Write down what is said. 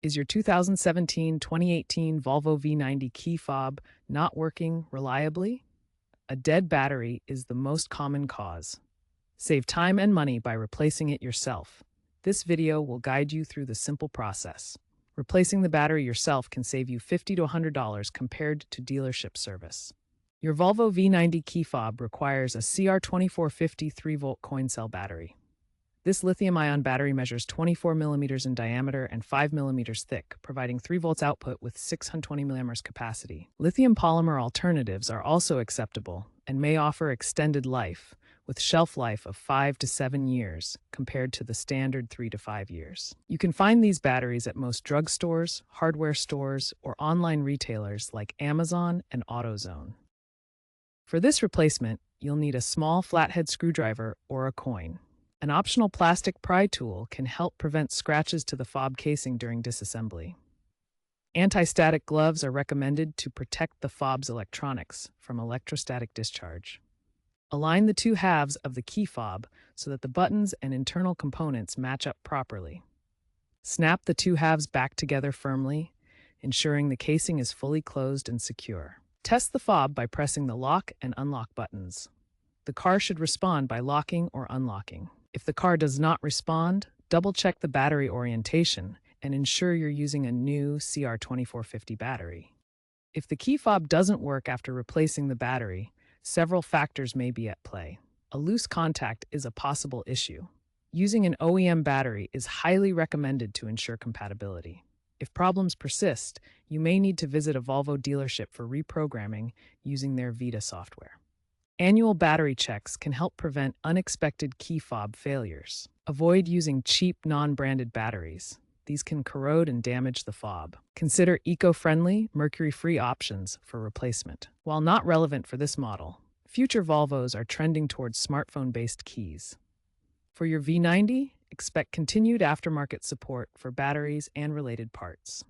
Is your 2017-2018 Volvo V90 key fob not working reliably? A dead battery is the most common cause. Save time and money by replacing it yourself. This video will guide you through the simple process. Replacing the battery yourself can save you $50 to $100 compared to dealership service. Your Volvo V90 key fob requires a CR2450 3-volt coin cell battery. This lithium-ion battery measures 24 millimeters in diameter and 5 millimeters thick, providing 3 volts output with 620 milliamps capacity. Lithium polymer alternatives are also acceptable and may offer extended life, with shelf life of 5 to 7 years compared to the standard 3 to 5 years. You can find these batteries at most drugstores, hardware stores, or online retailers like Amazon and AutoZone. For this replacement, you'll need a small flathead screwdriver or a coin. An optional plastic pry tool can help prevent scratches to the fob casing during disassembly. Anti-static gloves are recommended to protect the fob's electronics from electrostatic discharge. Align the two halves of the key fob so that the buttons and internal components match up properly. Snap the two halves back together firmly, ensuring the casing is fully closed and secure. Test the fob by pressing the lock and unlock buttons. The car should respond by locking or unlocking. If the car does not respond, double-check the battery orientation and ensure you're using a new CR2450 battery. If the key fob doesn't work after replacing the battery, several factors may be at play. A loose contact is a possible issue. Using an OEM battery is highly recommended to ensure compatibility. If problems persist, you may need to visit a Volvo dealership for reprogramming using their Vita software. Annual battery checks can help prevent unexpected key fob failures. Avoid using cheap, non-branded batteries. These can corrode and damage the fob. Consider eco-friendly, mercury-free options for replacement. While not relevant for this model, future Volvos are trending towards smartphone-based keys. For your V90, expect continued aftermarket support for batteries and related parts.